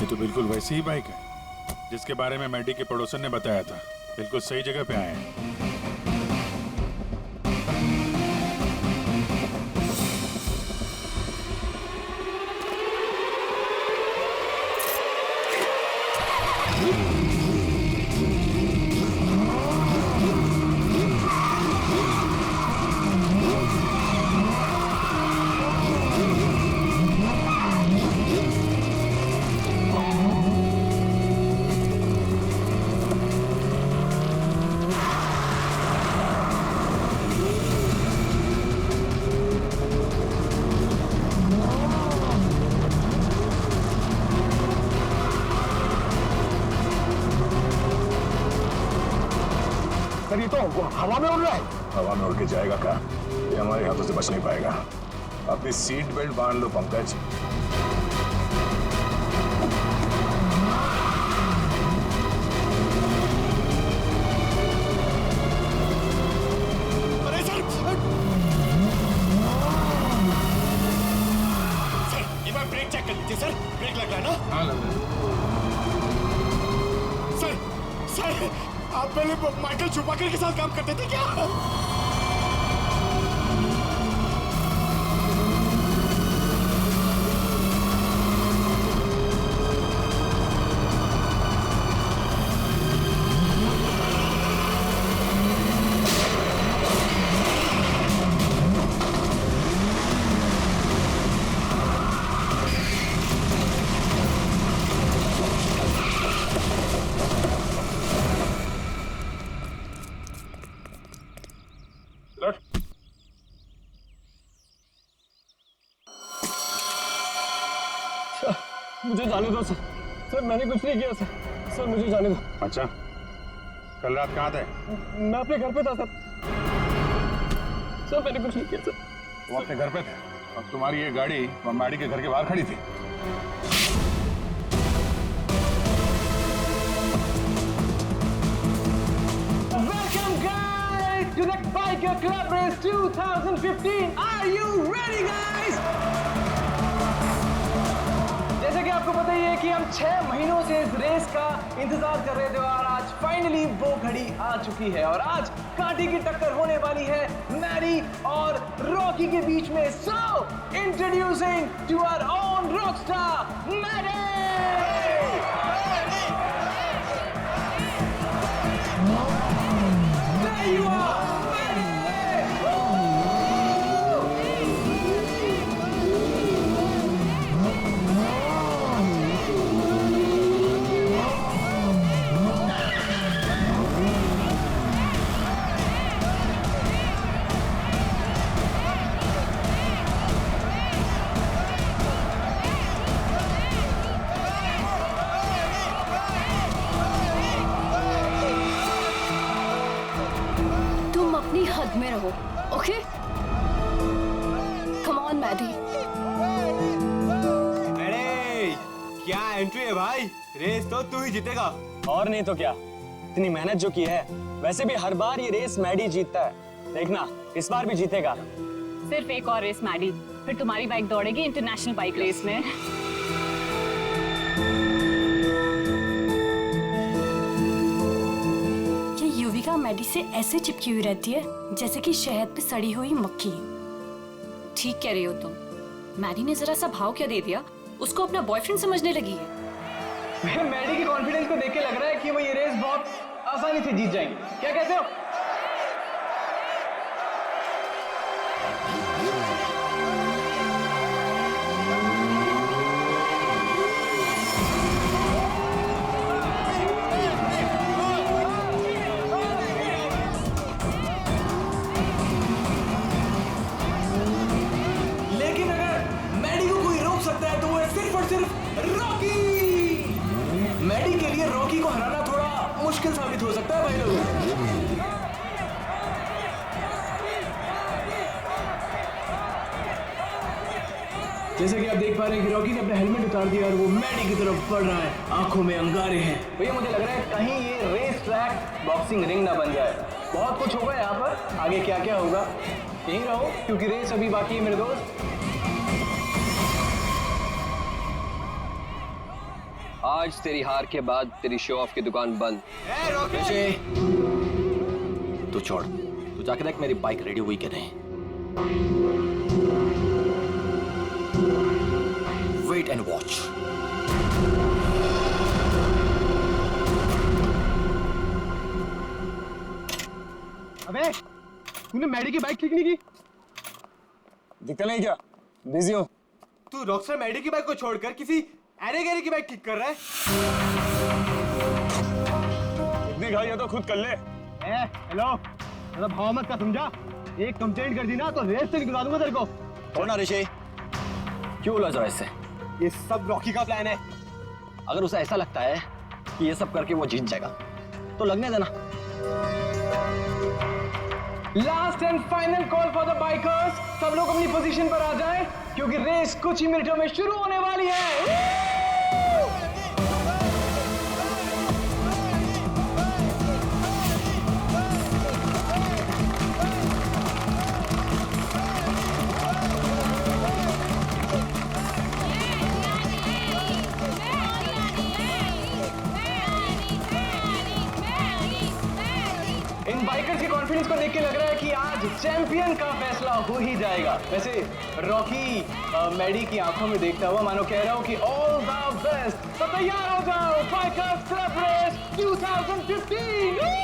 ये तो बिल्कुल वैसी ही बाइक है जिसके बारे में मैडी के पड़ोसन ने बताया था। बिल्कुल सही जगह पे आए हैं। ये तो हवा में उड़ रहा है। हवा में उड़ के जाएगा क्या? ये हमारे हाथों से बच नहीं पाएगा। अपनी सीट बेल्ट बांध लो पंकज। अरे सर, सर एक बार ब्रेक चेक कर लीजिए। सर ब्रेक लग रहा है ना? हाँ लग रहा है। सर सर आप पहले माइकल शुमाकर के साथ काम करते थे क्या? मुझे जाने दो सर। सर मैंने कुछ नहीं किया सर। सर मुझे जाने दो। अच्छा, कल रात कहाँ थे? मैं अपने घर पे था सर। सर मैंने कुछ नहीं किया सर। वो अपने घर पे थे और तुम्हारी ये गाड़ी मैडी के घर के बाहर खड़ी थी। Welcome guys to the Biker Club Race 2015. Are you ready guys? जैसे कि आपको पता ही है कि हम 6 महीनों से इस रेस का इंतजार कर रहे थे और आज फाइनली वो घड़ी आ चुकी है और आज कांटे की टक्कर होने वाली है मैडी और रॉकी के बीच में। So introducing to our own rockstar Maddy. There you are, हद में रहो, ओके? Come on Maddie. अरे क्या एंट्री है भाई, रेस तो तू ही जीतेगा। और नहीं तो क्या, इतनी मेहनत जो की है। वैसे भी हर बार ये रेस मैडी जीतता है, देखना इस बार भी जीतेगा। सिर्फ एक और रेस मैडी, फिर तुम्हारी बाइक दौड़ेगी इंटरनेशनल बाइक रेस में। युविका मैडी से ऐसे चिपकी हुई रहती है जैसे कि शहद पे सड़ी हुई मक्खी। ठीक कह रही हो तुम। मैडी ने जरा सा भाव क्या दे दिया, उसको अपना बॉयफ्रेंड समझने लगी है। मैडी की कॉन्फिडेंस को देख के लग रहा है कि वो ये रेस बहुत आसानी से जीत जाएंगे। क्या कहते हो? मैडी के लिए रॉकी को हराना थोड़ा मुश्किल साबित हो सकता है भाई लोग। जैसे कि आप देख पा रहे हैं कि रॉकी ने अपना हेलमेट उतार दिया और वो मैडी की तरफ बढ़ रहा है, आंखों में अंगारे हैं। भैया मुझे लग रहा है कहीं ये रेस ट्रैक बॉक्सिंग रिंग ना बन जाए। बहुत कुछ होगा यहाँ पर, आगे क्या क्या होगा यहीं रहो क्योंकि रेस अभी बाकी है मेरे दोस्त। आज तेरी हार के बाद तेरी शो ऑफ की दुकान बंद। ए रॉकी ऋषि, तू छोड़, तू जाके देख मेरी बाइक रेडी हुई कि नहीं। Wait and watch. अबे तूने मैडी की बाइक ठीक नहीं की? दिखता नहीं क्या? बिजी हो? तू रॉकस्टार मैडी की बाइक को छोड़कर किसी अरे गहरे की बाइक ठीक कर रहा है। इतनी घाई है तो खुद कर ले। हेलो, मतलब भाव मत का समझा? एक कंप्लेंट कर दी ना तो रेस से निकलवा दूंगा तेरे को। छोड़ ना ऋषि, क्यों उलझ रहा है इससे? ये सब रॉकी का प्लान है। अगर उसे ऐसा लगता है कि ये सब करके वो जीत जाएगा तो लगने देना। Last and final call for the bikers. सब लोग अपनी पोजीशन पर आ जाएं क्योंकि रेस कुछ ही मिनटों में शुरू होने वाली है। इन बाइकर्स के कॉन्फिडेंस को देख के लग रहा है कि आज चैंपियन का फैसला हो ही जाएगा। वैसे रॉकी मैडी की आंखों में देखता हुआ मानो कह रहा हूं कि ऑल द बेस्ट। तो तैयार हो जाओ, बाइकर्स क्लब रेस 2015।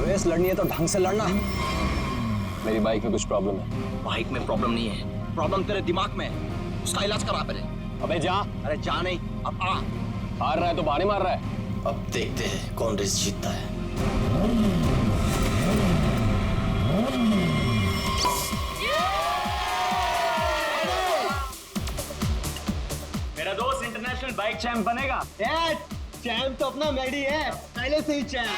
रेस लड़नी है तो ढंग से लड़ना। मेरी बाइक में कुछ प्रॉब्लम है। बाइक में प्रॉब्लम नहीं है, प्रॉब्लम तेरे दिमाग में है। उसका इलाज करा पहले। अबे जा। अरे जा नहीं, अब आ। हार रहा है तो बाने मार रहा है। अब देखते हैं कौन रेस जीतता है। मेरा दोस्त इंटरनेशनल बाइक चैंप बनेगा। चैंप तो अपना मैडी है, पहले से ही चैंप।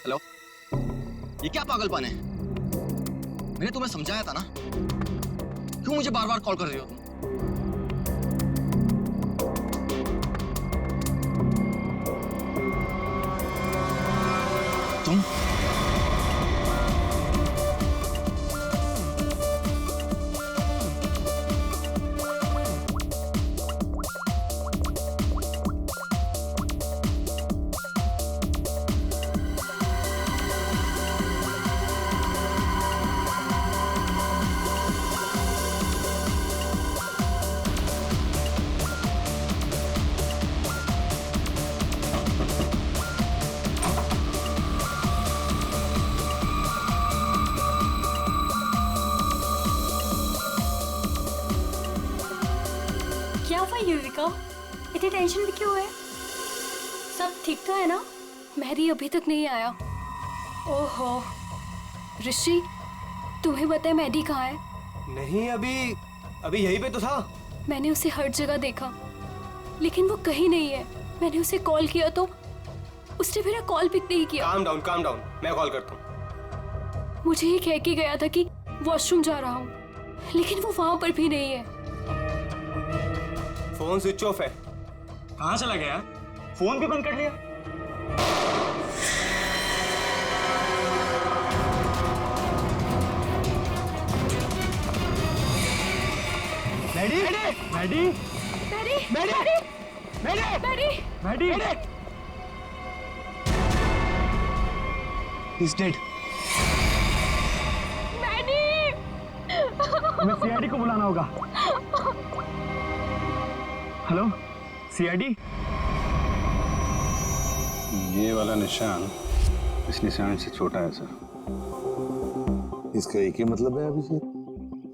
हेलो, ये क्या पागलपन है? मैंने तुम्हें समझाया था ना, क्यों मुझे बार बार कॉल कर रही हो तुम? युविका, इतनी टेंशन भी क्यों है? सब ठीक तो है ना? मेहदी अभी तक नहीं आया। ओहो ऋषि, तुम्हें पता है मेहदी कहाँ है? नहीं, अभी यहीं पे तो था। मैंने उसे हर जगह देखा लेकिन वो कहीं नहीं है। मैंने उसे कॉल किया तो उसने मेरा कॉल पिक नहीं किया। काम डाउन, मैं कॉल करता हूँ। मुझे ये कह के गया था कि वॉशरूम जा रहा हूँ, लेकिन वो वहां पर भी नहीं है। फोन स्विच ऑफ है। कहाँ चला गया? फोन भी बंद कर लिया। Maddy, Maddy, Maddy, Maddy, Maddy, Maddy, Maddy, He's dead. Maddy. हमें सीआईडी को बुलाना होगा। Hello, CID. ये वाला निशान इस निशान से छोटा है सर। इसका एक ही मतलब है अभिजीत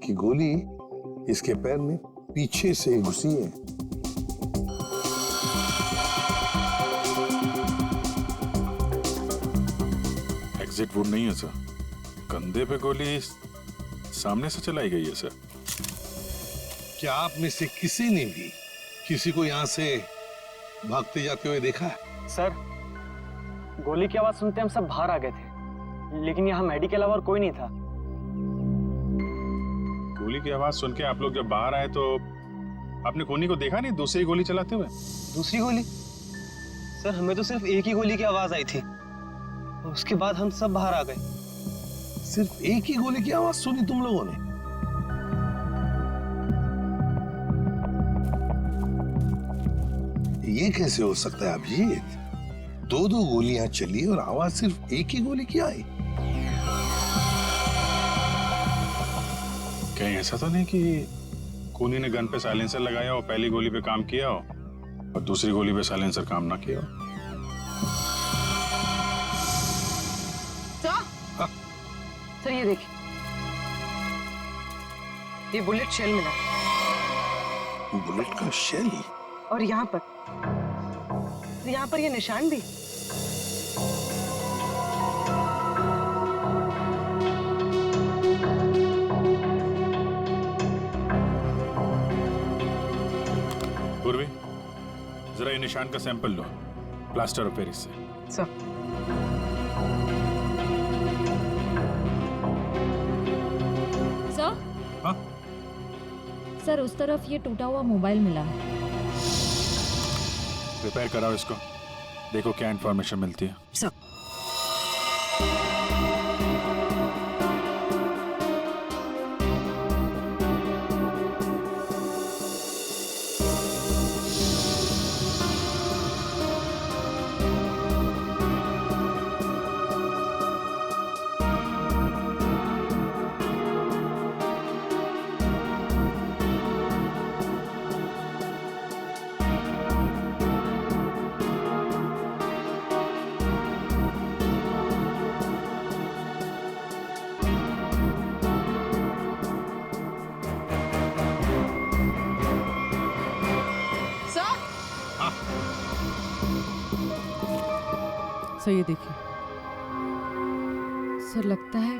कि गोली इसके पैर में पीछे से घुसी है। एग्जिट वुड नहीं है सर, कंधे पे गोली सामने से चलाई गई है सर। क्या आप में से किसी ने भी किसी को यहाँ से भागते जाते हुए देखा है? सर, गोली की आवाज सुनते हम सब बाहर आ गए थे, लेकिन यहाँ मैडी के अलावा और कोई नहीं था। गोली की आवाज सुन के आप लोग जब बाहर आए तो आपने कोनी को देखा नहीं दूसरी गोली चलाते हुए? दूसरी गोली? सर, हमें तो सिर्फ एक ही गोली की आवाज आई थी और उसके बाद हम सब बाहर आ गए। सिर्फ एक ही गोली की आवाज सुनी तुम लोगों ने? ये कैसे हो सकता है अभिजीत? दो गोलियां चली और आवाज सिर्फ एक ही गोली की आई। कहीं ऐसा तो नहीं कि कोनी ने गन पे साइलेंसर लगाया और पहली गोली पे काम किया हो और दूसरी गोली पे साइलेंसर काम ना किया हो? सर ये देखिए, ये बुलेट शेल मिला। बुलेट का शेल? और यहाँ पर ये निशान भी। पूर्वी, जरा ये निशान का sample low plaster of Paris से। सर, हाँ? सर, उस तरफ ये टूटा हुआ मोबाइल मिला है। रिपेयर कराओ इसको, देखो क्या इंफॉर्मेशन मिलती है। सर। सर ये देखिए, सर लगता है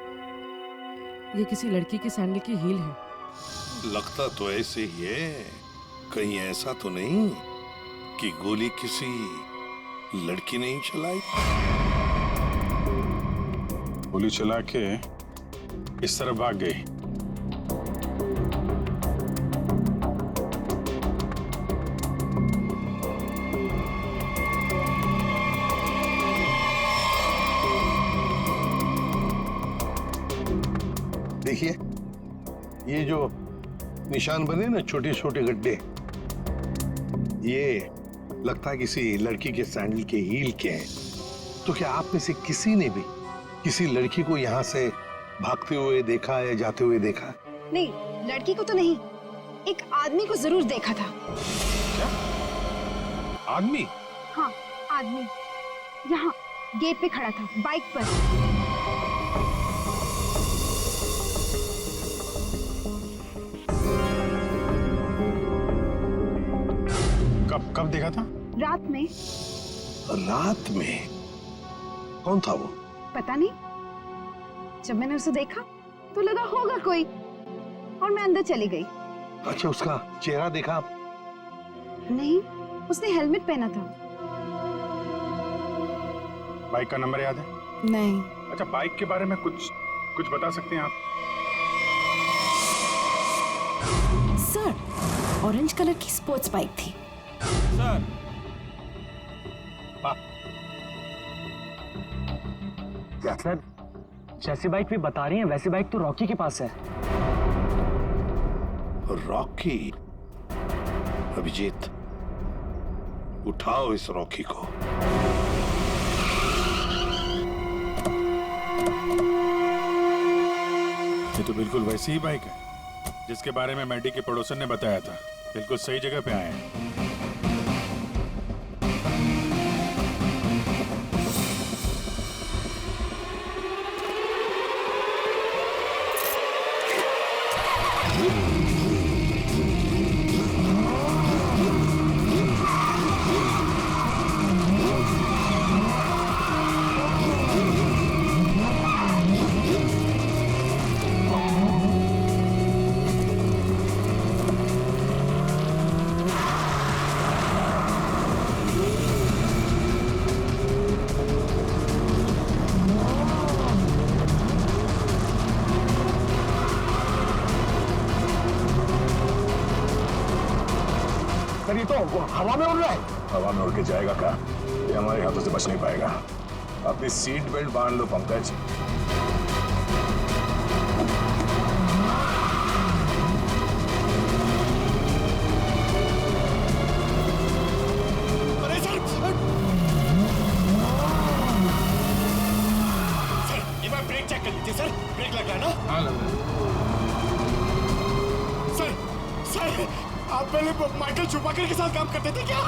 ये किसी लड़की की सैंडल की हील है। लगता तो ऐसे ही है, कहीं ऐसा तो नहीं कि गोली किसी लड़की ने ही चलाई? गोली चला के इस तरफ भाग गई। देखिए, ये जो निशान बने ना छोटे छोटे गड्ढे, ये लगता है किसी लड़की के सैंडल के हील के हैं। तो क्या आप में से किसी ने भी किसी लड़की को यहाँ से भागते हुए देखा या जाते हुए देखा? नहीं, लड़की को तो नहीं, एक आदमी को जरूर देखा था। क्या? आदमी? हाँ, आदमी यहाँ गेट पे खड़ा था, बाइक पर। कब देखा था? रात में। रात में? कौन था वो? पता नहीं, जब मैंने उसे देखा तो लगा होगा कोई, और मैं अंदर चली गई। अच्छा, उसका चेहरा देखा? नहीं, उसने हेलमेट पहना था। बाइक का नंबर याद है? नहीं। अच्छा, बाइक के बारे में कुछ बता सकते हैं आप? सर, ऑरेंज कलर की स्पोर्ट्स बाइक थी। सर सर, जैसी बाइक भी बता रही हैं वैसी बाइक तो रॉकी के पास है। रॉकी? अभिजीत, उठाओ इस रॉकी को। ये तो बिल्कुल वैसी ही बाइक है जिसके बारे में मैडी के पड़ोसन ने बताया था। बिल्कुल सही जगह पे आए हैं। ये तो हवा में उड़ रहा है। हवा में उड़ के जाएगा क्या? ये हमारे हाथों से बच नहीं पाएगा। अपनी सीट बेल्ट बांध लो पंकज। अरे सर, एक बार ब्रेक चेक कर लीजिए सर। ब्रेक लग रहा है ना? हाँ, लग रहा है। सर, आप पहले माइकल शुमाकर के साथ काम करते थे क्या?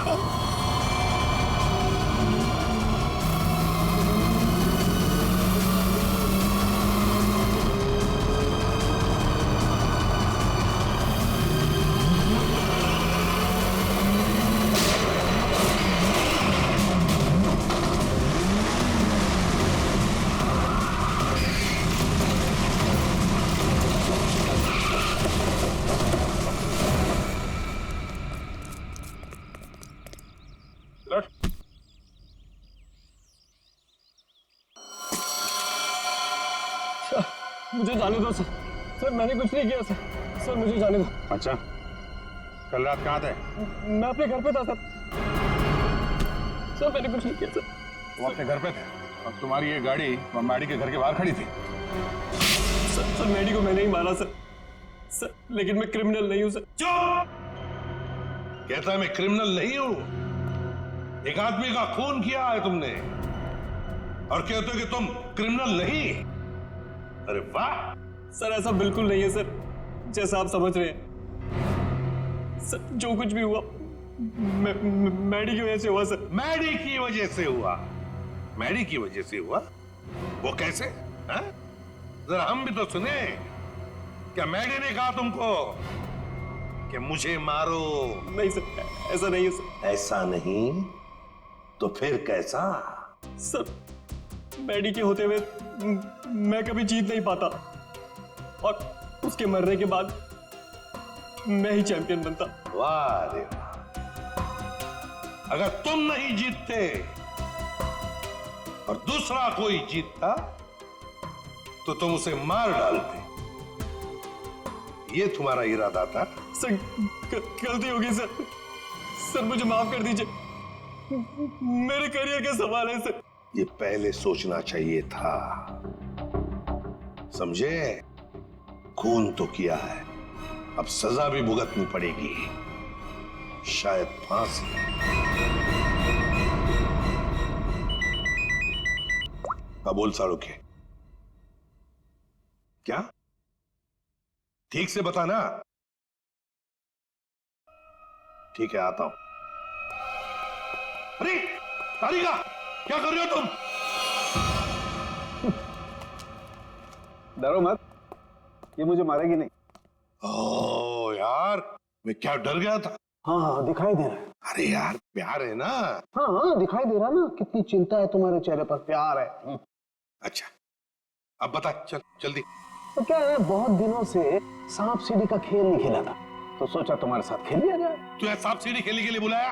मुझे जाने दो सर। सर, मैंने कुछ नहीं किया सर। सर, मुझे जाने दो। अच्छा, कल रात कहाँ थे? मैं अपने घर पे था सर। सर, मैंने कुछ नहीं किया सर। तुम अपने घर पे थे और तुम्हारी ये गाड़ी मैडी के घर के बाहर खड़ी थी। सर, मैडी को मैंने ही मारा सर। सर, लेकिन मैं क्रिमिनल नहीं हूँ सर। चुप! कहता है मैं क्रिमिनल नहीं हूं। एक आदमी का खून किया है तुमने और कहते हो कि तुम क्रिमिनल नहीं। अरे वाह! सर, ऐसा बिल्कुल नहीं है सर, जैसा आप समझ रहे हैं। सर, जो कुछ भी हुआ मैडी की वजह से हुआ सर। मैडी की वजह से हुआ? मैडी की वजह से हुआ? वो कैसे? हा? जरा हम भी तो सुने। क्या मैडी ने कहा तुमको कि मुझे मारो? नहीं सर, ऐसा नहीं है सर। ऐसा नहीं तो फिर कैसा? सर, मैडी के होते हुए मैं कभी जीत नहीं पाता और उसके मरने के बाद मैं ही चैंपियन बनता। वाह रे वाह! अगर तुम नहीं जीतते और दूसरा कोई जीतता तो तुम उसे मार डालते। ये तुम्हारा इरादा था? सर, गलती होगी सर। सर, मुझे माफ कर दीजिए। मेरे करियर का सवाल है सर। ये पहले सोचना चाहिए था। समझे? खून तो किया है, अब सजा भी भुगतनी पड़ेगी, शायद फांसी। बोल साड़ू के क्या? ठीक से बताना। ठीक है, आता हूं। अरे तारिका, क्या कर रहे हो तुम? डरो मत, ये मुझे मारेगी नहीं। ओ यार, मैं क्या डर गया था। हाँ, दिखाई दे रहा है। अरे यार, प्यार है ना? हाँ, दिखाई दे रहा ना, कितनी चिंता है तुम्हारे चेहरे पर। प्यार है। अच्छा, अब बता, चल जल्दी। तो क्या है, बहुत दिनों से सांप सीढ़ी का खेल नहीं खेला था, तो सोचा तुम्हारे साथ खेल लिया जाए। तू सांप सीढ़ी खेलने के लिए बुलाया?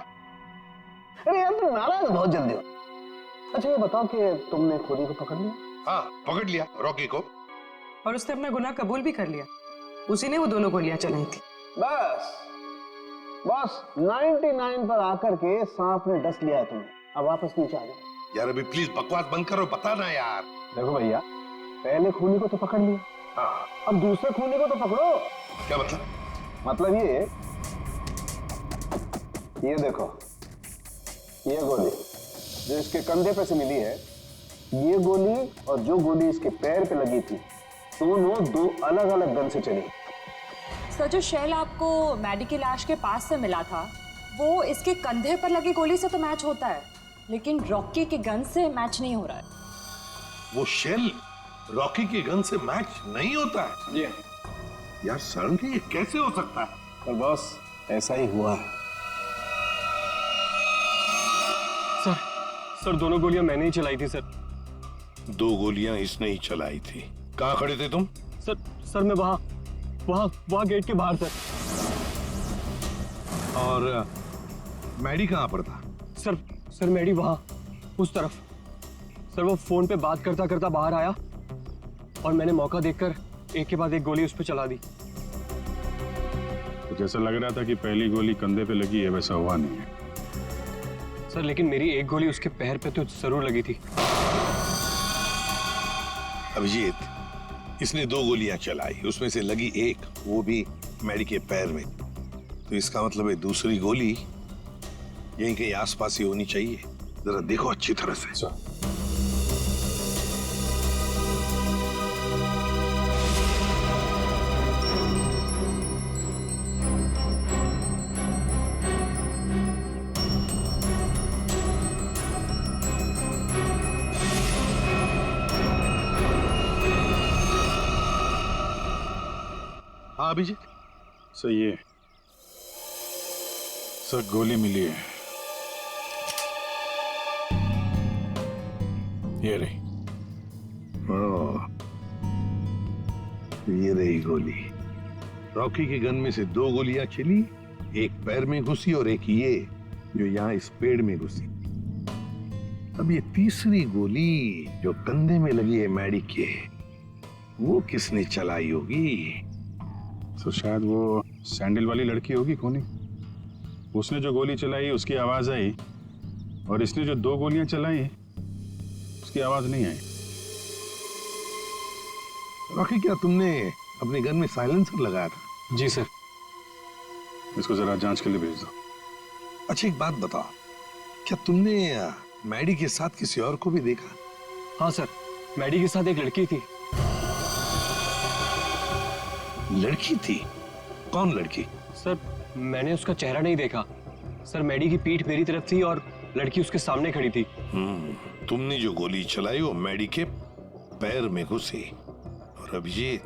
अरे यार, तुम नाराज बहुत जल्दी हो। अच्छा ये बताओ कि तुमने खूनी को पकड़ लिया? हाँ, पकड़ लिया रॉकी को। और उसने अपना गुनाह कबूल भी कर लिया। उसी ने वो दोनों गोलियां चलाई थी। बस बस 99 पर आकर के सांप ने डस लिया है तुम्हें। अब वापस नीचे आ जाओ। यार अभी प्लीज बकवास बंद करो, बता ना यार। देखो भैया, पहले खूनी को तो पकड़ लिया, हाँ, अब दूसरे खूनी को तो पकड़ो। क्या मतलब? मतलब ये देखो, ये गोली जो इसके कंधे पे से मिली है, ये गोली और जो गोली इसके पैर पे लगी थी, दोनों दो अलग अलग गन से चली। सर, जो शेल आपको मैडी की लाश के पास से मिला था वो इसके कंधे पर लगी गोली से तो मैच होता है, लेकिन रॉकी के गन से मैच नहीं हो रहा है। वो शेल रॉकी की गन से मैच नहीं होता है? जी यार सड़न के ये कैसे हो सकता है? पर बॉस ऐसा ही हुआ है। सर दोनों गोलियां मैंने ही चलाई थी सर। 2 गोलियां इसने ही चलाई थी। कहाँ खड़े थे तुम? सर मैं वहां गेट के बाहर सर। और मैडी कहाँ पर था? सर मैडी वहां उस तरफ। सर वो फोन पे बात करता करता बाहर आया और मैंने मौका देखकर एक के बाद एक गोली उस पर चला दी। तो जैसा लग रहा था कि पहली गोली कंधे पे लगी है, वैसा हुआ नहीं है सर, लेकिन मेरी एक गोली उसके पैर पे तो जरूर लगी थी। अभिजीत, इसने 2 गोलियां चलाई, उसमें से लगी एक, वो भी मैडी के पैर में। तो इसका मतलब है दूसरी गोली यहीं कहीं आसपास ही होनी चाहिए। जरा देखो अच्छी तरह से। हाँ अभिजीत, सही है सर, गोली मिली है। ये रही। ओह, ये रही गोली। रॉकी के गन में से 2 गोलियां चली, एक पैर में घुसी और एक ये जो यहाँ इस पेड़ में घुसी। अब ये तीसरी गोली जो कंधे में लगी है मैडी के, वो किसने चलाई होगी? तो शायद वो सैंडल वाली लड़की होगी खूनी। उसने जो गोली चलाई उसकी आवाज आई, और इसने जो 2 गोलियां चलाई उसकी आवाज नहीं आई। रॉकी, क्या तुमने अपने गन में साइलेंसर लगाया था? जी सर। इसको जरा जांच के लिए भेज दो। अच्छा एक बात बताओ, क्या तुमने मैडी के साथ किसी और को भी देखा? हाँ सर, मैडी के साथ एक लड़की थी। लड़की थी? कौन लड़की? सर मैंने उसका चेहरा नहीं देखा। सर मैडी की पीठ मेरी तरफ थी और लड़की उसके सामने खड़ी थी। तुमने जो गोली चलाई वो मैडी के पैर में घुसी, और अभिजीत,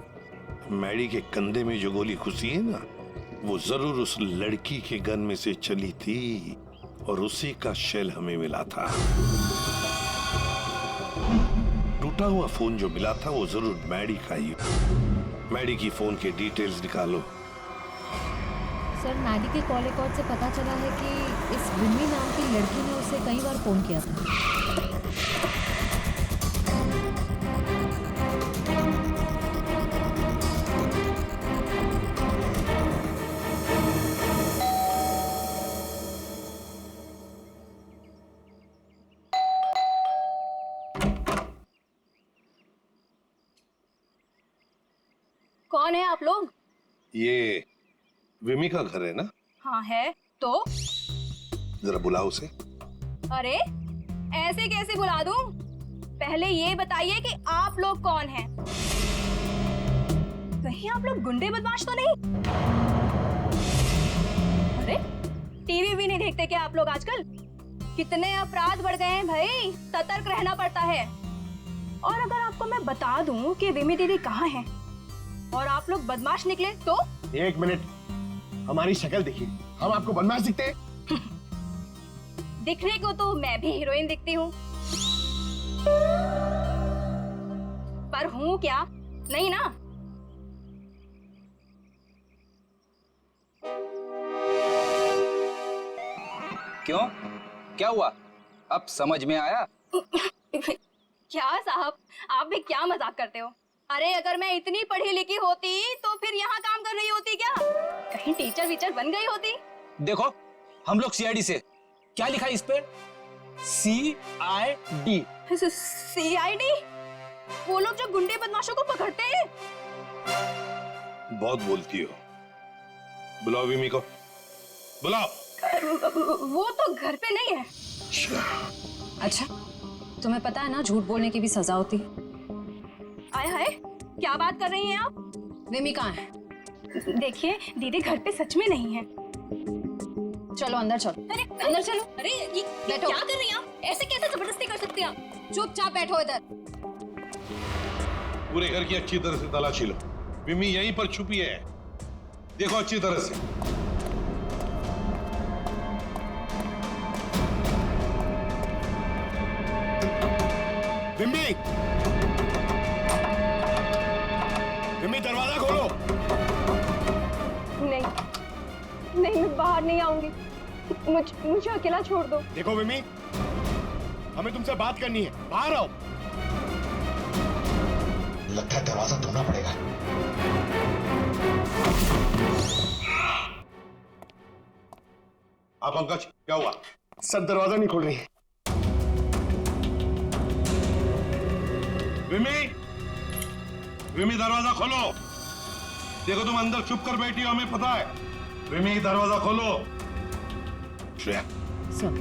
मैडी के कंधे में जो गोली घुसी है ना, वो जरूर उस लड़की के गन में से चली थी, और उसी का शेल हमें मिला था। टूटा हुआ फोन जो मिला था वो जरूर मैडी का ही। मैडी की फोन के डिटेल्स निकालो। सर, मैडी के कॉल रिकॉर्ड से पता चला है कि इस रिमी नाम की लड़की ने उसे कई बार फोन किया था। कौन है आप लोग? ये विमी का घर है ना? हाँ है। तो जरा बुलाओ उसे। अरे ऐसे कैसे बुला दूं? पहले ये बताइए कि आप लोग कौन हैं? कहीं आप लोग गुंडे बदमाश तो नहीं? अरे टीवी भी नहीं देखते क्या आप लोग आजकल? कितने अपराध बढ़ गए हैं भाई, सतर्क रहना पड़ता है। और अगर आपको मैं बता दूं कि विमी दीदी कहाँ है और आप लोग बदमाश निकले तो? 1 मिनट, हमारी शक्ल देखिए, हम आपको बदमाश दिखते हैं? दिखने को तो मैं भी हीरोइन दिखती हूँ, पर हूँ क्या? नहीं ना। क्यों, क्या हुआ? अब समझ में आया? क्या साहब, आप भी क्या मजाक करते हो? अरे अगर मैं इतनी पढ़ी लिखी होती तो फिर यहाँ काम कर रही होती क्या? कहीं टीचर वीचर बन गई होती? देखो हम लोग सीआईडी से, क्या लिखा है इस पे? CID। CID? वो लोग जो गुंडे बदमाशों को पकड़ते हैं। बहुत बोलती हो। बुलाओ विमी को, बुलाओ। वो तो घर पे नहीं है। अच्छा, तुम्हें पता है ना झूठ बोलने की भी सजा होती है। आए हाय, क्या बात कर रही हैं आप? विमी कहाँ है? देखिए दीदी घर पे सच में नहीं है। चलो अंदर चलो। अरे अंदर चलो। अरे ये बैठो। क्या कर रही हैं आप? ऐसे कैसे जबरदस्ती कर सकती हैं आप? चुपचाप बैठो इधर। पूरे घर की अच्छी तरह से तलाशी लो। विमी यहीं पर छुपी है, देखो अच्छी तरह से। विमी, विमी दरवाजा खोलो। नहीं नहीं, मैं बाहर नहीं आऊंगी। मुझे अकेला छोड़ दो। देखो विमी, हमें तुमसे बात करनी है, बाहर आओ। लगता है दरवाजा तोड़ना पड़ेगा। आप पंकज, क्या हुआ? सर दरवाजा नहीं खोल रही। विमी, विमी दरवाजा खोलो। देखो तुम अंदर छुप कर बैठी हो, हमें पता है। विमी दरवाजा खोलो। श्रेया, सर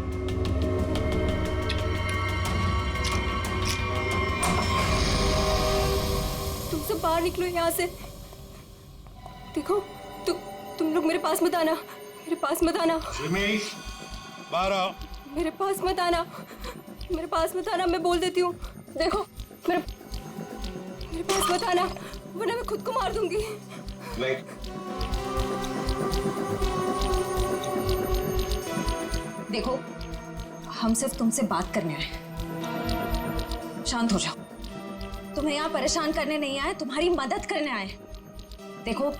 तुम सब बाहर निकलो यहाँ से। देखो तुम लोग मेरे पास मत आना, मेरे पास मत आना। विमी बाहर आओ। मेरे पास मत आना, मेरे पास मत आना, मैं बोल देती हूँ। देखो मेरे पास मत आना, वरना मैं खुद को मार दूंगी। नहीं, देखो हम सिर्फ तुमसे बात करने आए। शांत हो जाओ। तुम्हें यहाँ परेशान करने नहीं आए, तुम्हारी मदद करने आए। देखो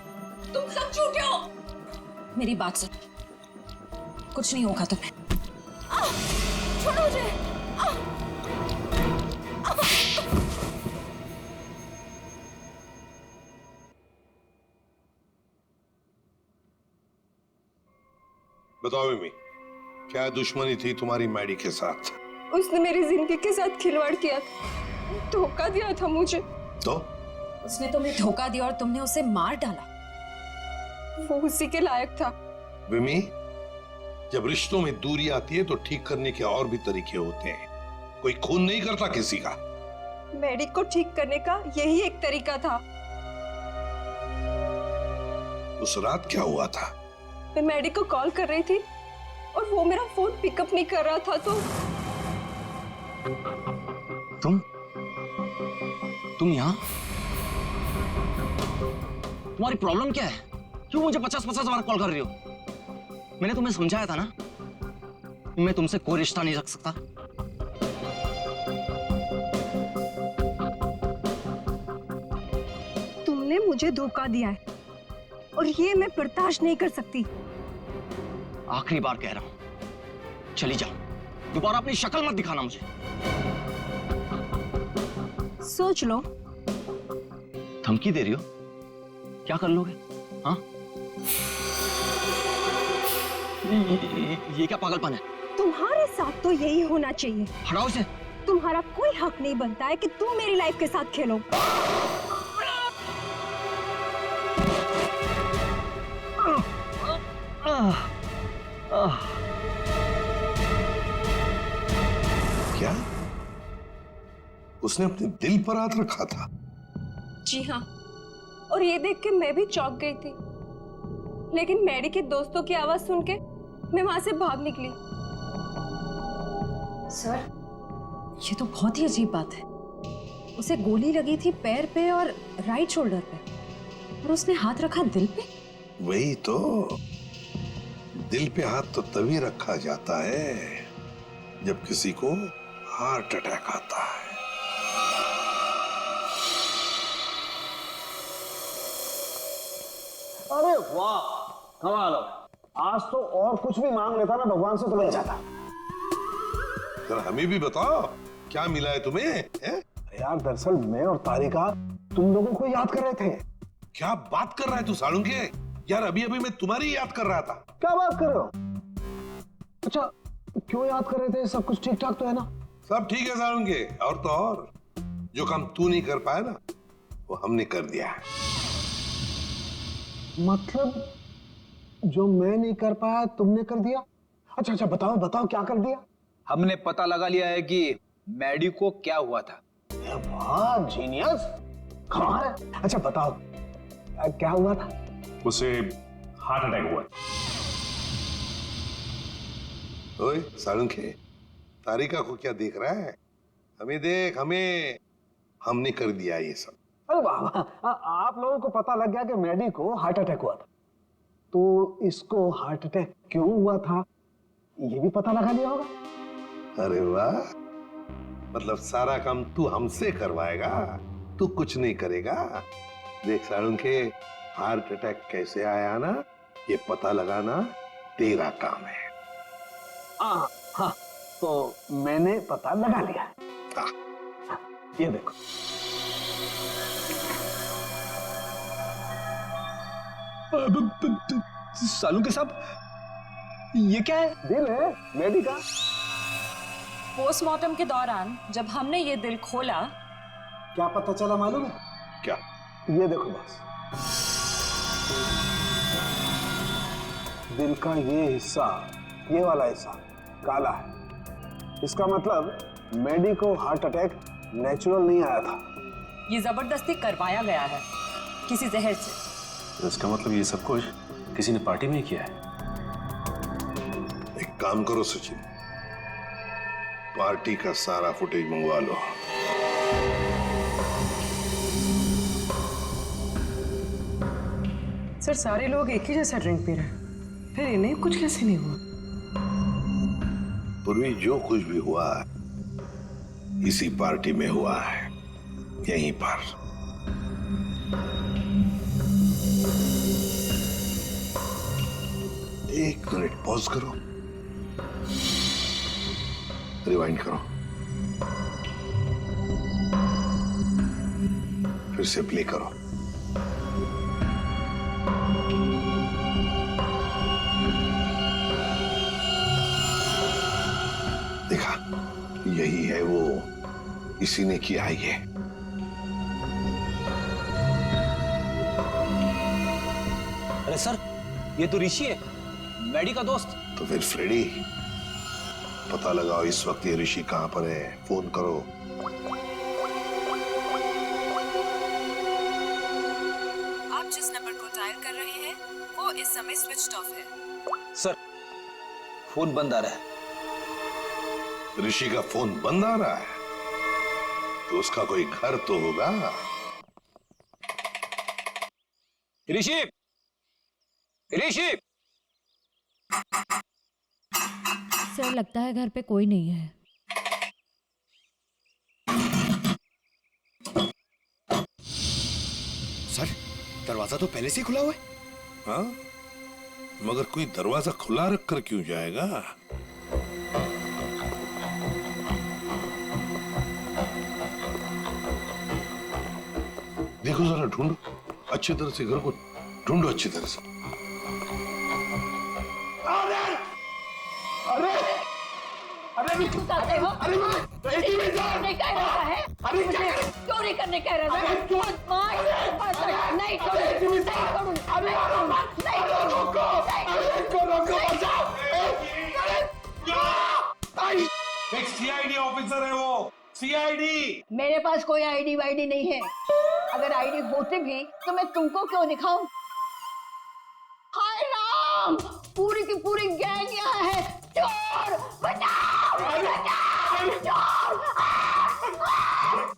तुम सब झूठे हो। मेरी बात सुनो, कुछ नहीं होगा तुम्हें। छोड़ो मुझे। बताओ विमी, क्या दुश्मनी थी तुम्हारी मैडी के साथ? उसने मेरी जिंदगी के साथ खिलवाड़ किया था, धोखा दिया था मुझे। तो उसने तुम्हें धोखा दिया और तुमने उसे मार डाला। वो उसी के लायक था। विमी, जब रिश्तों में दूरी आती है तो ठीक करने के और भी तरीके होते हैं। कोई खून नहीं करता किसी का। मैडी को ठीक करने का यही एक तरीका था। उस रात क्या हुआ था? मैं मैडी को कॉल कर रही थी और वो मेरा फोन पिकअप नहीं कर रहा था, तो तुम यहाँ? तुम्हारी प्रॉब्लम क्या है? क्यों मुझे 50-50 बार कॉल कर रही हो? मैंने तुम्हें समझाया था ना, मैं तुमसे कोई रिश्ता नहीं रख सकता। तुमने मुझे धोखा दिया है और ये मैं बर्दाश्त नहीं कर सकती। आखिरी बार कह रहा हूं, चली जाओ। दोबारा अपनी शक्ल मत दिखाना मुझे। सोच लो। धमकी दे रही हो? क्या कर लोगे? हाँ? ये क्या पागलपन है? तुम्हारे साथ तो यही होना चाहिए। हटाओ इसे। तुम्हारा कोई हक नहीं बनता है कि तुम मेरी लाइफ के साथ खेलो। क्या उसने अपने दिल पर हाथ रखा था? जी हाँ, और ये देख के मैं भी चौंक गई थी, लेकिन मैडी के दोस्तों की आवाज सुन के मैं वहां से भाग निकली। सर, ये तो बहुत ही अजीब बात है। उसे गोली लगी थी पैर पे और राइट शोल्डर पे, और उसने हाथ रखा दिल पे। वही तो, दिल पे हाथ तो तभी रखा जाता है जब किसी को हार्ट अटैक आता है। अरे वाह, कमाल हो। आज तो और कुछ भी मांग लेता ना भगवान से तो मिल जाता। जरा हमें भी बताओ, क्या मिला है तुम्हें है? यार दरअसल मैं और तारिका तुम लोगों को याद कर रहे थे। क्या बात कर रहा है तू सालुंके? यार अभी अभी मैं तुम्हारी याद कर रहा था। क्या बात कर रहे हो? अच्छा क्यों याद कर रहे थे? सब कुछ ठीक ठाक तो है ना? सब ठीक है सालुंके, और तो और जो काम तू नहीं कर पाया ना वो हमने कर दिया है। मतलब जो मैं नहीं कर पाया तुमने कर दिया? अच्छा अच्छा बताओ बताओ क्या कर दिया? हमने पता लगा लिया है कि मैडी को क्या हुआ था। वाह जीनियस, कमाल है। अच्छा बताओ क्या हुआ था? उसे हार्ट अटैक हुआ। ओए सालुंके, तारिका को क्या देख रहा है? हमें देख, हमें, हमने कर दिया ये सब। अरे वाह वाह, आप लोगों को पता लग गया कि मैडी को हार्ट अटैक हुआ था, तो इसको हार्ट अटैक क्यों हुआ था ये भी पता लगा लिया होगा। अरे वाह, मतलब सारा काम तू हमसे करवाएगा, तू कुछ नहीं करेगा। देख सालुंके, हार्ट अटैक कैसे आया ना ये पता लगाना तेरा काम है। हाँ हाँ, तो मैंने पता लगा लिया। हाँ। ये देखो सालुंके साहब, ये क्या है? दिल है मैडी का। पोस्टमार्टम के दौरान जब हमने ये दिल खोला, क्या पता चला मालूम है? क्या? ये देखो बस, दिल का ये हिस्सा, ये वाला हिस्सा काला है। इसका मतलब मैडी को हार्ट अटैक नेचुरल नहीं आया था, ये जबरदस्ती करवाया गया है किसी जहर से। तो इसका मतलब ये सब कुछ किसी ने पार्टी में ही किया है। एक काम करो सचिन, पार्टी का सारा फुटेज मंगवा लो। सर सारे लोग एक ही जैसा ड्रिंक पी रहे हैं, फिर इन्हें कुछ कैसे नहीं हुआ? पूर्वी जो कुछ भी हुआ इसी पार्टी में हुआ है, यहीं पर। एक मिनट पॉज करो, रिवाइंड करो, फिर से प्ले करो। देखा, यही है वो, इसी ने किया है ये। अरे सर, ये तो ऋषि है, मैडी का दोस्त। तो फिर फ्रेडी, पता लगाओ इस वक्त ये ऋषि कहां पर है, फोन करो। आप जिस नंबर को डायल कर रहे हैं वो इस समय स्विच्ड ऑफ है। सर, फोन बंद आ रहा है। ऋषि का फोन बंद आ रहा है तो उसका कोई घर तो होगा। ऋषि, ऋषि! सर लगता है घर पे कोई नहीं है। सर दरवाजा तो पहले से ही खुला हुआ है। हाँ, मगर कोई दरवाजा खुला रखकर क्यों जाएगा? देखो जरा, ढूंढो अच्छी तरह से, घर को ढूंढो अच्छी तरह से। चोरी करने कह रहा है। एक सीआईडी ऑफिसर है वो, सीआईडी। मेरे पास कोई आईडी वाईडी नहीं है। अगर आईडी होती भी तो मैं तुमको क्यों दिखाऊं? हाय राम, पूरी की पूरी गैंग यहाँ है। चोर बचाओ, बचाओ, चोर!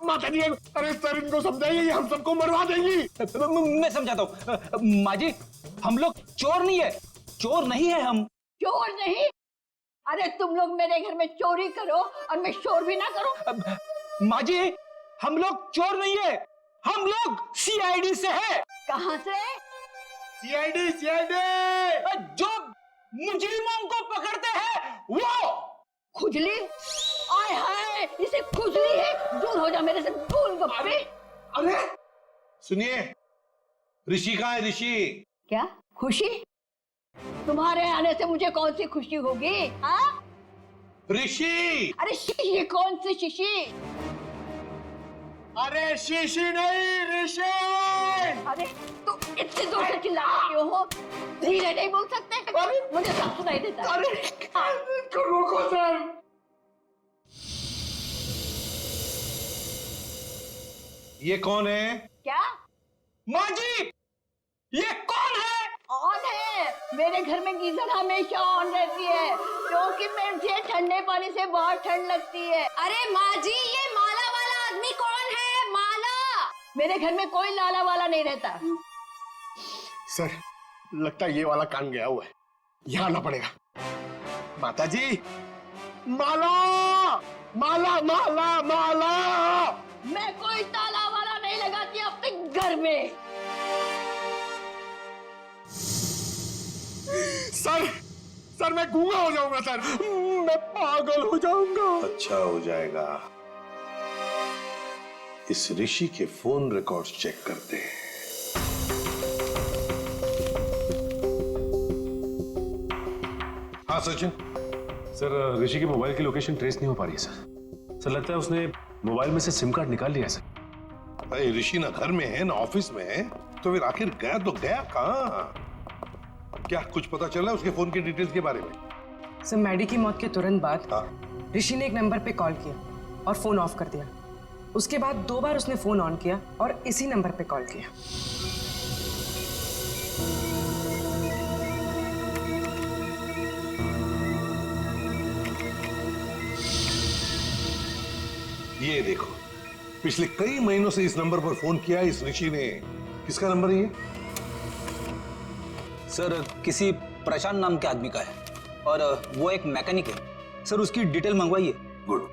माता जी, अरे सर इनको समझाइए, ये हम सबको मरवा देंगी। मैं समझाता हूँ। माँ जी, हम लोग चोर नहीं है, चोर नहीं है हम। चोर नहीं? अरे तुम लोग मेरे घर में चोरी करो और मैं शोर भी ना करूं। माँ जी, हम लोग चोर नहीं है, हम लोग सीआईडी से है। कहाँ से? सीआईडी, सीआईडी जो मुजरिमों को पकड़ते हैं वो। खुजली? आय हाय, है, इसे खुजली है। दूर हो जा मेरे से, गोलगप्पे। अरे सुनिए, ऋषि कहाँ है? ऋषि क्या खुशी? तुम्हारे आने से मुझे कौन सी खुशी होगी? हाँ ऋषि! अरे शीशी कौन सी शीशी? अरे शीशी नहीं, ऋषि! अरे तू इतनी जोर से चिल्ला रही हो, धीरे नहीं बोल सकते? मुझे सब सुनाई देता है। अरे रोको सर। ये कौन है? क्या? माँ जी, ये कौन है? ऑन है। मेरे घर में गीजर हमेशा ऑन रहती है, क्योंकि मुझे ठंडे पानी से बहुत ठंड लगती है। अरे माँ जी, ये माला वाला आदमी कौन है? माला? मेरे घर में कोई लाला वाला नहीं रहता। सर, लगता है ये वाला कान गया हुआ है, यहाँ आना पड़ेगा। माता जी, माला माला माला माला। मैं कोई ताला वाला नहीं लगाती अपने घर में। सर मैं गूंगा हो जाऊंगा सर, मैं पागल हो जाऊंगा। अच्छा हो जाएगा। इस ऋषि के फोन रिकॉर्ड्स चेक करते हैं। हाँ सचिन। सर, ऋषि के मोबाइल की लोकेशन ट्रेस नहीं हो पा रही है सर। लगता है उसने मोबाइल में से सिम कार्ड निकाल लिया सर। अरे ऋषि ना घर में है ना ऑफिस में है, तो फिर आखिर गया तो गया कहाँ? क्या कुछ पता चला उसके फोन की डिटेल्स के बारे में? सर, मैडी की मौत के तुरंत बाद ऋषि ने एक नंबर पे कॉल किया और फोन ऑफ कर दिया। उसके बाद 2 बार उसने फोन ऑन किया और इसी नंबर पे कॉल किया। ये देखो, पिछले कई महीनों से इस नंबर पर फोन किया इस ऋषि ने। किसका नंबर है ये? सर, किसी प्रशांत नाम के आदमी का है और वो एक मैकेनिक है। सर, उसकी डिटेल मंगवाइए। गुड।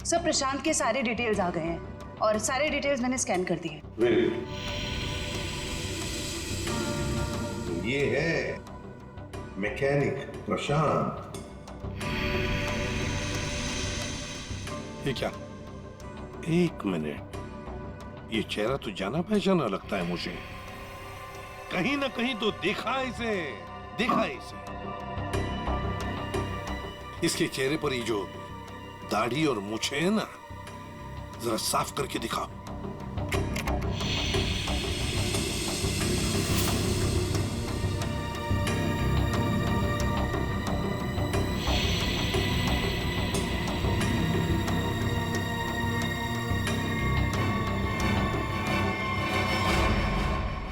सर प्रशांत के सारे डिटेल्स आ गए हैं और सारे डिटेल्स मैंने स्कैन कर दिए। Very good. तो ये है मैकेनिक प्रशांत। ये क्या? एक मिनट, ये चेहरा तो जाना पहचाना लगता है मुझे। कहीं ना कहीं तो देखा है इसे। इसके चेहरे पर ये जो दाढ़ी और मूछें है ना, जरा साफ करके दिखाओ।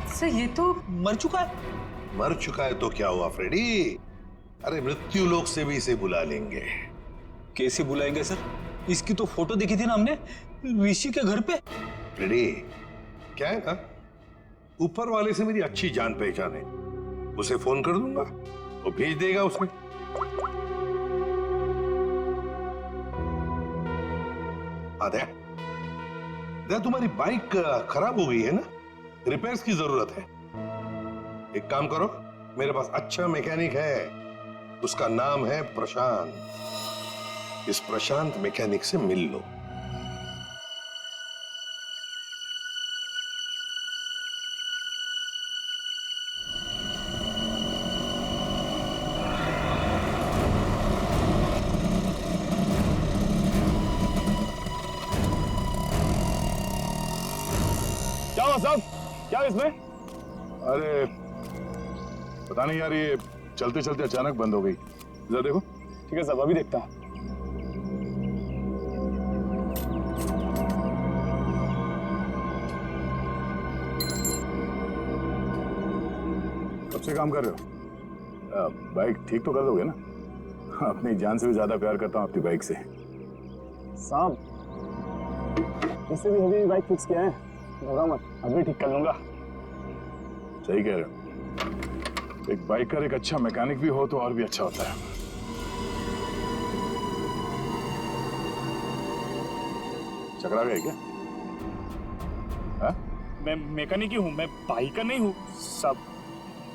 सर, ये तो मर चुका है। मर चुका है तो क्या हुआ फ्रेडी? अरे मृत्यु लोक से भी इसे बुला लेंगे। कैसे बुलाएंगे सर? इसकी तो फोटो देखी थी ना हमने ऋषि के घर पे। फ्रेडी, क्या है ना, ऊपर वाले से मेरी अच्छी जान पहचान है। उसे फोन कर दूंगा, वो भेज देगा उसमें। आदया, तुम्हारी बाइक खराब हो गई है ना, रिपेयर्स की जरूरत है। एक काम करो, मेरे पास अच्छा मैकेनिक है, उसका नाम है प्रशांत। इस प्रशांत मैकेनिक से मिल लो। क्या हुआ साहब? क्या इसमें? अरे पता नहीं यार, ये चलते चलते अचानक बंद हो गई। जरा देखो। ठीक है साहब, अभी देखता हूं। कब से काम कर रहे हो? बाइक ठीक तो कर दोगे ना? अपनी जान से भी ज्यादा प्यार करता हूं अपनी बाइक से। साहब, इससे भी अभी बाइक फिक्स किया है, घबरा मत, अभी ठीक कर लूंगा। सही कह रहे हो। एक बाइकर एक अच्छा मैकेनिक भी हो तो और भी अच्छा होता है। चकरा गए क्या? हा? मैं मैकेनिक ही हूँ, मैं बाइकर नहीं हूँ। सब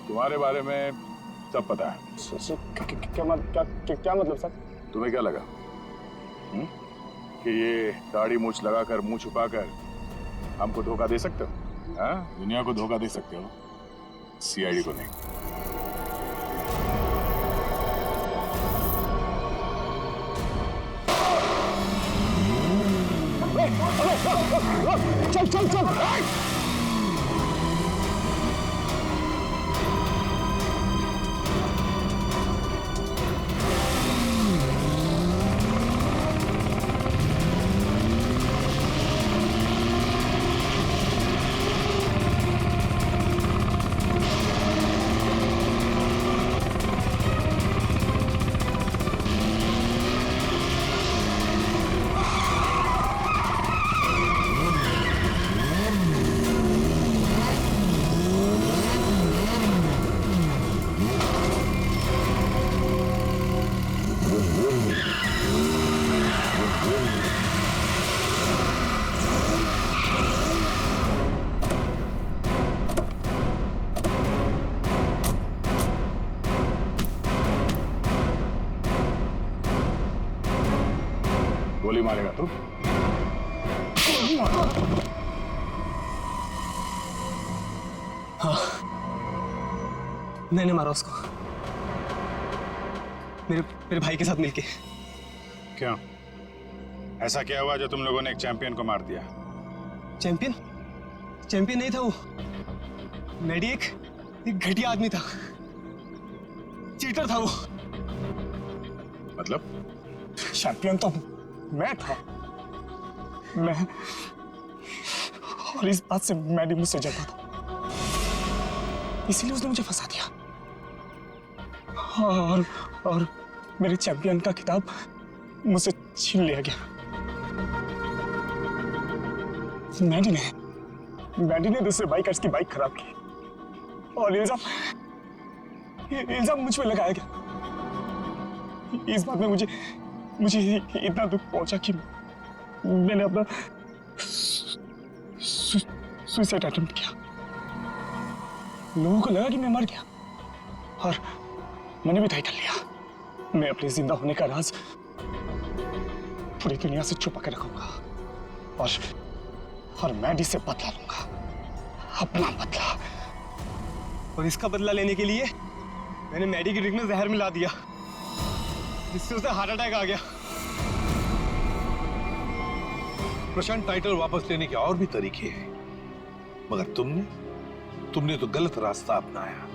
तुम्हारे बारे में सब पता है। क्या मतलब सर? तुम्हें क्या लगा कि ये दाढ़ी मूछ लगाकर मुंह छुपाकर हमको धोखा दे सकते हो? हाँ, दुनिया को धोखा दे सकते हो, सीआईडी को नहीं। चल चल चल गोली मारेगा तू? हाँ, मैंने मारा उसको, मेरे भाई के साथ मिलके। क्यों? ऐसा क्या हुआ जो तुम लोगों ने एक चैंपियन को मार दिया? चैंपियन? चैंपियन नहीं था वो, मैडी एक घटिया आदमी था, चीटर था वो। मतलब? चैंपियन तो मैं था, मैं, और इस बात से मैडी मुझसे जलता था, इसीलिए उसने मुझे फंसा दिया। और मेरे चैंपियन का खिताब मुझसे छीन लिया गया। मैडी ने दूसरे बाइकर्स की बाइक खराब की और इल्जाम मुझ पे लगाया गया। इस बात में मुझे इतना दुख पहुंचा कि मैंने अपना सुसाइड अटेम्प्ट किया। लोगों को लगा कि मैं मर गया और मैंने भी तय कर लिया, मैं अपने जिंदा होने का राज पूरी दुनिया से छुपा के रखूंगा और मैडी से बदला लूंगा, अपना बदला। और इसका बदला लेने के लिए मैंने मैडी की ड्रिंक में जहर मिला दिया, जिससे उसे हार्ट अटैक आ गया। प्रशांत, टाइटल वापस लेने के और भी तरीके हैं, मगर तुमने तो गलत रास्ता अपनाया।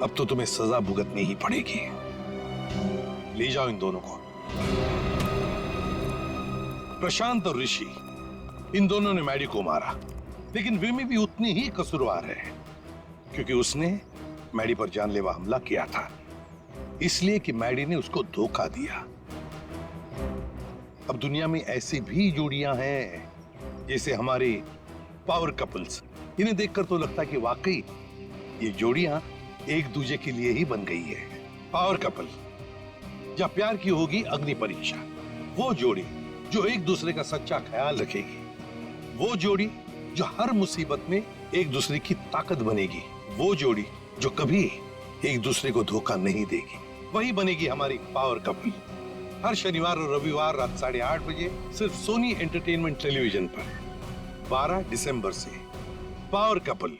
अब तो तुम्हें सजा भुगतनी ही पड़ेगी। ले जाओ इन दोनों को। प्रशांत और ऋषि, इन दोनों ने मैडी को मारा, लेकिन विमी भी उतनी ही कसूरवार है, क्योंकि उसने मैडी पर जानलेवा हमला किया था, इसलिए कि मैडी ने उसको धोखा दिया। अब दुनिया में ऐसी भी जोड़ियां हैं, जैसे हमारे पावर कपल्स। इन्हें देखकर तो लगता है कि वाकई ये जोड़ियां एक दूसरे के लिए ही बन गई है। पावर कपल, जहां प्यार की होगी अग्नि परीक्षा, वो जोड़ी जो एक दूसरे का सच्चा ख्याल रखेगी, वो जोड़ी जो हर मुसीबत में एक दूसरे की ताकत बनेगी, वो जोड़ी जो कभी एक दूसरे को धोखा नहीं देगी, वही बनेगी हमारी पावर कपल। हर शनिवार और रविवार रात 8:30 बजे सिर्फ सोनी एंटरटेनमेंट टेलीविजन पर 12 दिसंबर से पावर कपल